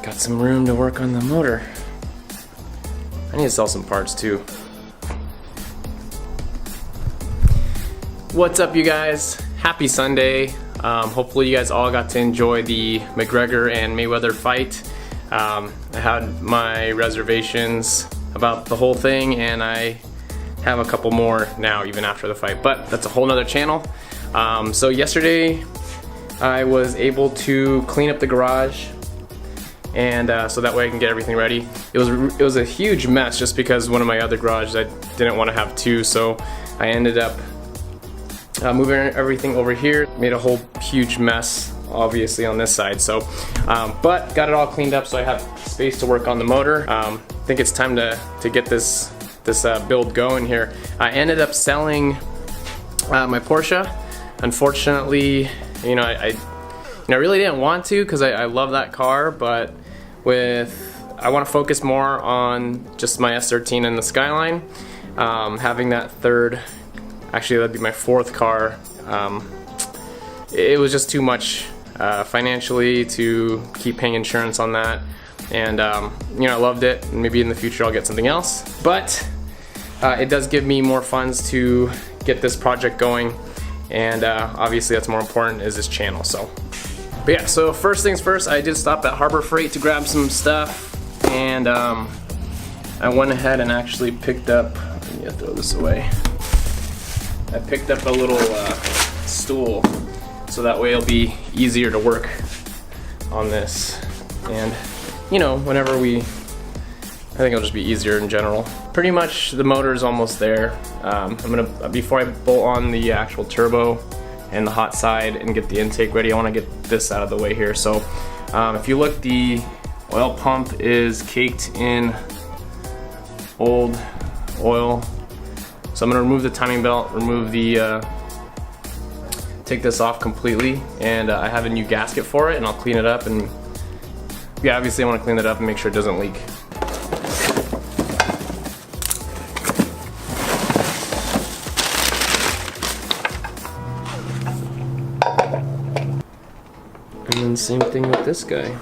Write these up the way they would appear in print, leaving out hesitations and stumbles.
got some room to work on the motor. I need to sell some parts too. What's up, you guys? Happy Sunday. Hopefully you guys all got to enjoy the McGregor and Mayweather fight. I had my reservations about the whole thing, and I have a couple more now even after the fight, but that's a whole nother channel. So yesterday I was able to clean up the garage, and so that way I can get everything ready. It was a huge mess just because one of my other garages I didn't want to have two, so I ended up moving everything over here. Made a whole huge mess obviously on this side, so but got it all cleaned up so I have space to work on the motor. I think it's time to get this build going here. I ended up selling my Porsche. Unfortunately, you know, I really didn't want to because I love that car, but I want to focus more on just my S13 and the Skyline. Having that third, actually that'd be my fourth car, it was just too much financially to keep paying insurance on that, and you know, I loved it. Maybe in the future I'll get something else, but it does give me more funds to get this project going, and obviously that's more important is this channel. So, but yeah, so first things first, I did stop at Harbor Freight to grab some stuff, and I went ahead and actually picked up, let me throw this away, I picked up a little stool, so that way it'll be easier to work on this, and you know, whenever I think it'll just be easier in general. Pretty much the motor is almost there. I'm gonna, before I bolt on the actual turbo and the hot side and get the intake ready, I want to get this out of the way here. So if you look, the oil pump is caked in old oil. So I'm gonna remove the timing belt, remove the, take this off completely, and I have a new gasket for it, and I'll clean it up, and yeah, obviously I want to clean it up and make sure it doesn't leak. And then same thing with this guy.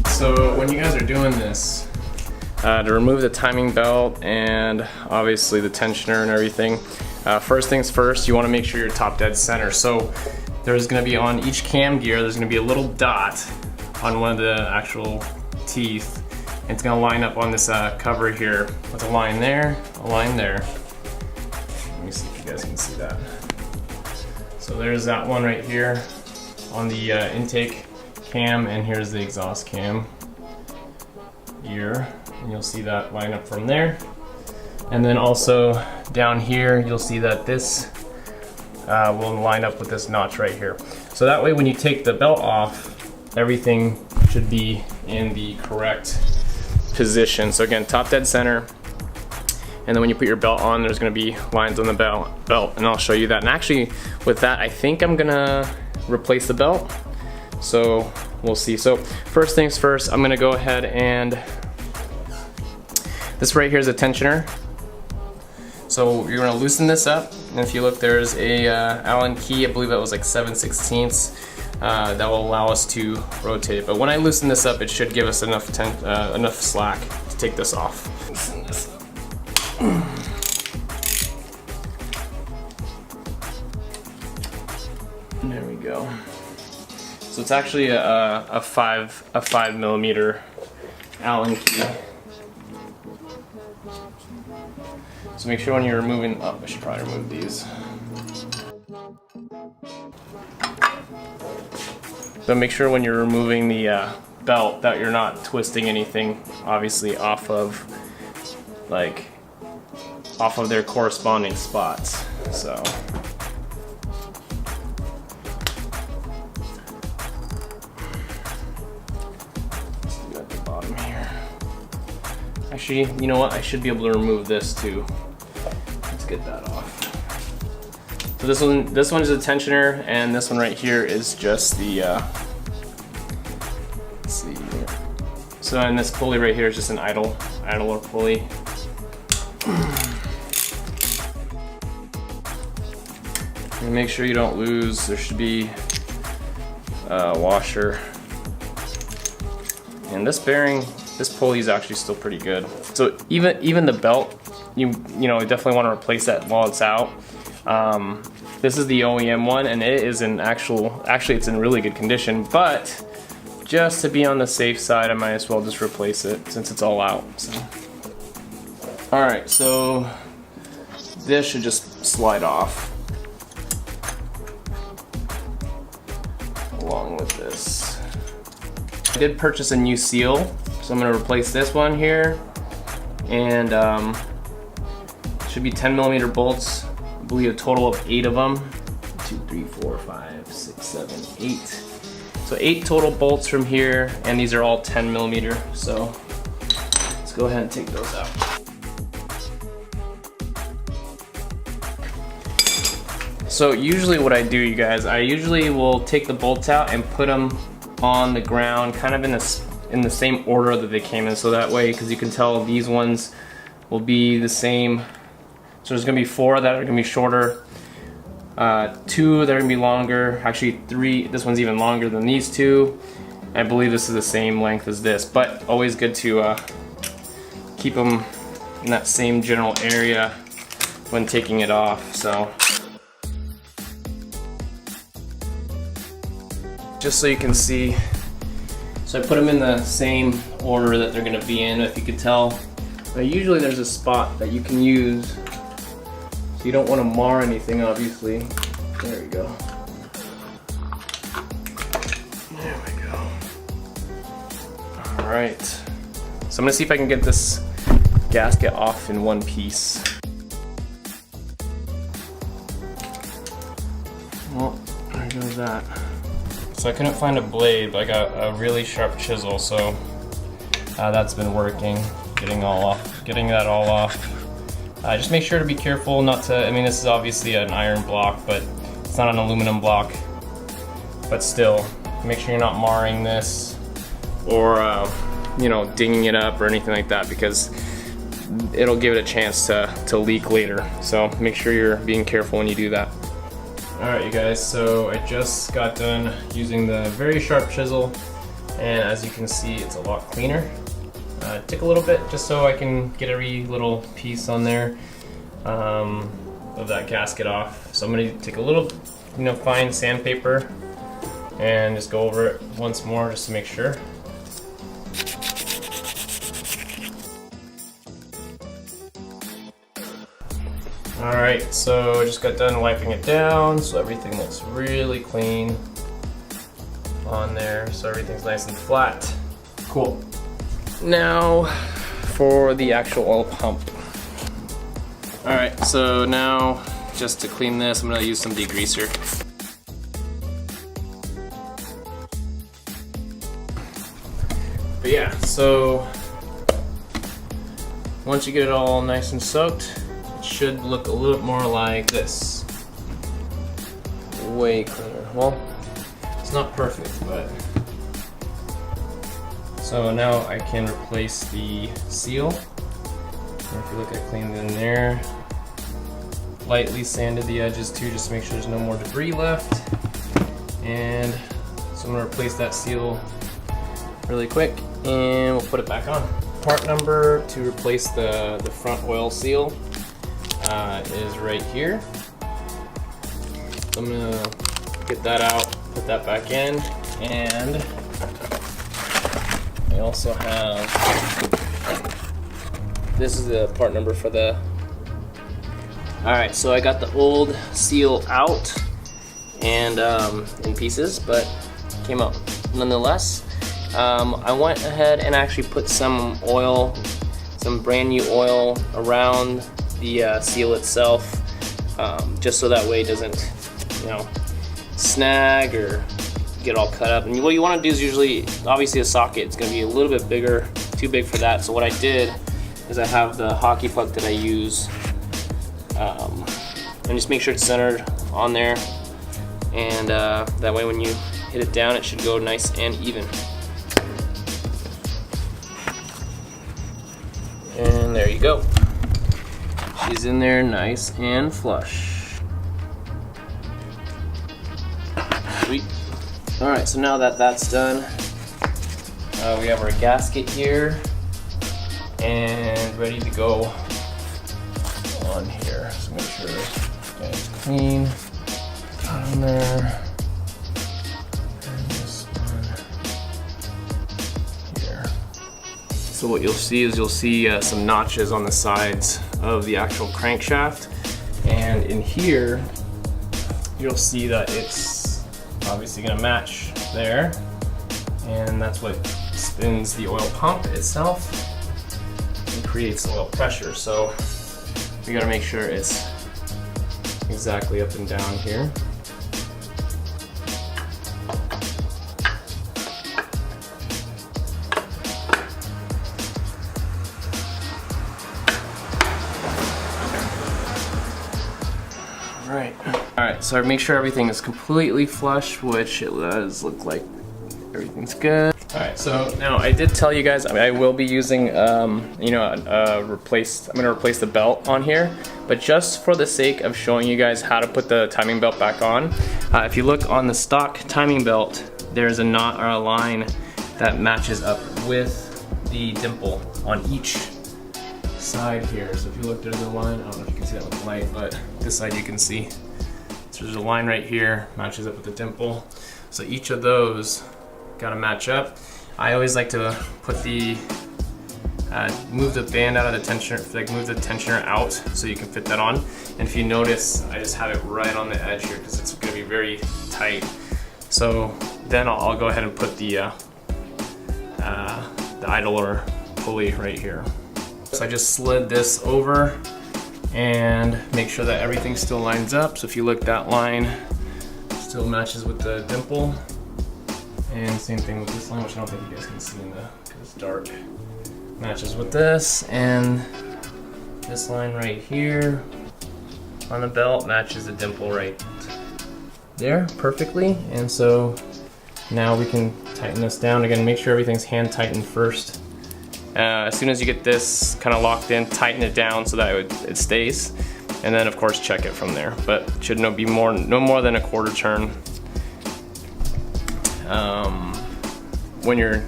So when you guys are doing this, to remove the timing belt and obviously the tensioner and everything, first things first, you want to make sure you're top dead center. So there's going to be on each cam gear, there's going to be a little dot on one of the actual teeth. And it's going to line up on this cover here with a line there, a line there. Let me see if you guys can see that. So there's that one right here on the intake cam, and here's the exhaust cam ear, and you'll see that line up from there. And then also down here you'll see that this will line up with this notch right here. So that way when you take the belt off, everything should be in the correct position. So again, top dead center, and then when you put your belt on, there's going to be lines on the belt, and I'll show you that. And actually with that, I think I'm gonna replace the belt, so we'll see. So first things first, I'm gonna go ahead and, this right here is a tensioner. So you're gonna loosen this up, and if you look, there's a Allen key, I believe that was like 7/16, that will allow us to rotate it. But when I loosen this up, it should give us enough slack to take this off. Loosen this up. There we go. So it's actually a 5mm Allen key. So make sure when you're removing, oh, I should probably remove these. So make sure when you're removing the belt that you're not twisting anything, obviously off of their corresponding spots. So. Actually, you know what? I should be able to remove this too. Let's get that off. So this one is a tensioner, and this one right here is just the, let's see here. So, and this pulley right here is just an idler pulley. And make sure you don't lose, there should be a washer. And this bearing, this pulley is actually still pretty good. So even the belt, you know, definitely want to replace that while it's out. This is the OEM one, and it is in actually it's in really good condition, but just to be on the safe side, I might as well just replace it since it's all out. So. All right, so this should just slide off along with this. I did purchase a new seal, so I'm going to replace this one here, and it should be 10mm bolts. I believe a total of 8 of them. 2, 3, 4, 5, 6, 7, 8. So 8 total bolts from here, and these are all 10mm. So let's go ahead and take those out. So usually what I do, you guys, I usually will take the bolts out and put them on the ground, kind of in the same order that they came in, so that way, because you can tell these ones will be the same. So there's gonna be 4 that are gonna be shorter, 2 that are gonna be longer, actually 3, this one's even longer than these 2. I believe this is the same length as this, but always good to keep them in that same general area when taking it off. So just so you can see, so I put them in the same order that they're gonna be in, if you could tell. But usually there's a spot that you can use, so you don't want to mar anything, obviously. There we go. There we go. All right. So I'm gonna see if I can get this gasket off in one piece. Well, there goes that. So I couldn't find a blade, but I got a really sharp chisel, so that's been working, getting that all off. Just make sure to be careful not to, I mean, this is obviously an iron block, but it's not an aluminum block. But still, make sure you're not marring this or, you know, dinging it up or anything like that, because it'll give it a chance to leak later. So make sure you're being careful when you do that. Alright you guys, so I just got done using the very sharp chisel, and as you can see, it's a lot cleaner. It took a little bit just so I can get every little piece on there of that gasket off. So I'm going to take a little, you know, fine sandpaper and just go over it once more just to make sure. Alright, so I just got done wiping it down, so everything looks really clean on there, so everything's nice and flat. Cool. Now for the actual oil pump. Alright, so now just to clean this, I'm going to use some degreaser. But yeah, so once you get it all nice and soaked, it should look a little more like this. Way cleaner. Well, it's not perfect, but... So now I can replace the seal. And if you look, I cleaned it in there. Lightly sanded the edges too, just to make sure there's no more debris left. And so I'm going to replace that seal really quick, and we'll put it back on. Part number to replace the front oil seal is right here. So I'm going to get that out, put that back in, and I also have, this is the part number for the, alright, so I got the old seal out and in pieces, but came out nonetheless. I went ahead and actually put some oil, some brand new oil around the seal itself, just so that way it doesn't, you know, snag or get all cut up. And what you want to do is usually, obviously a socket, it's going to be a little bit bigger, too big for that. So what I did is I have the hockey puck that I use, and just make sure it's centered on there, and that way when you hit it down, it should go nice and even. And there you go. She's in there nice and flush. Sweet. Alright, so now that that's done, we have our gasket here and ready to go on here. So make sure it's clean. On there. And this one here. So what you'll see is some notches on the sides of the actual crankshaft, and in here you'll see that it's obviously going to match there, and that's what spins the oil pump itself and creates oil pressure. So we got to make sure it's exactly up and down here. Alright, so make sure everything is completely flush, which it does look like everything's good. Alright, so now I did tell you guys I will be using, I'm gonna replace the belt on here, but just for the sake of showing you guys how to put the timing belt back on, if you look on the stock timing belt, there's a knot or a line that matches up with the dimple on each side here. So if you look, there's a line. I don't know if you can see that with the light, but this side you can see. So there's a line right here, matches up with the dimple. So each of those gotta match up. I always like to put the move the band out of the tensioner, like move the tensioner out so you can fit that on. And if you notice, I just have it right on the edge here because it's gonna be very tight. So then I'll go ahead and put the idle or pulley right here. So I just slid this over and make sure that everything still lines up. So if you look, that line still matches with the dimple. And same thing with this line, which I don't think you guys can see because it's dark. Matches with this, and this line right here on the belt matches the dimple right there perfectly. And so now we can tighten this down. Again, make sure everything's hand tightened first. As soon as you get this kind of locked in, tighten it down so that it stays, and then of course check it from there. But it should no more than a quarter turn when you're,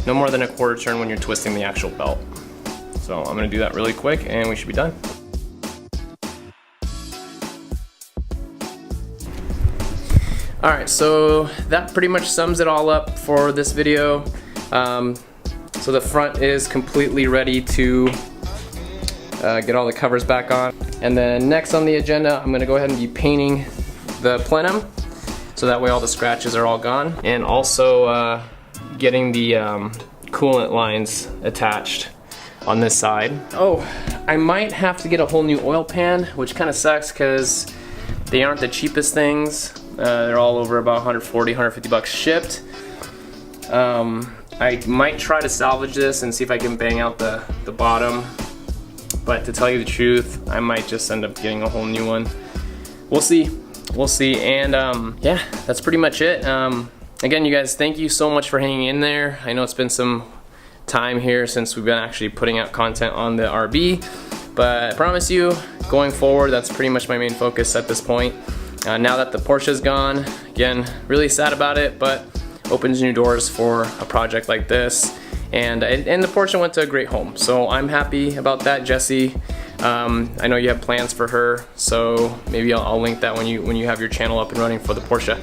no more than a quarter turn when you're twisting the actual belt. So I'm gonna do that really quick and we should be done. Alright, so that pretty much sums it all up for this video. So the front is completely ready to get all the covers back on. And then next on the agenda, I'm gonna go ahead and be painting the plenum, so that way all the scratches are all gone. And also getting the coolant lines attached on this side. Oh, I might have to get a whole new oil pan, which kind of sucks because they aren't the cheapest things. They're all over about 140, 150 bucks shipped. I might try to salvage this and see if I can bang out the bottom, but to tell you the truth, I might just end up getting a whole new one. We'll see. And yeah, that's pretty much it. Again, you guys, thank you so much for hanging in there. I know it's been some time here since we've been actually putting out content on the RB, but I promise you, going forward, that's pretty much my main focus at this point. Now that the Porsche's gone, again, really sad about it, but opens new doors for a project like this. And the Porsche went to a great home, so I'm happy about that, Jessie. I know you have plans for her, so maybe I'll link that when you have your channel up and running for the Porsche.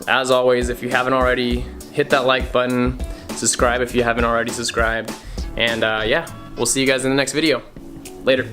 As always, if you haven't already, hit that like button, subscribe if you haven't already subscribed, and yeah, we'll see you guys in the next video. Later.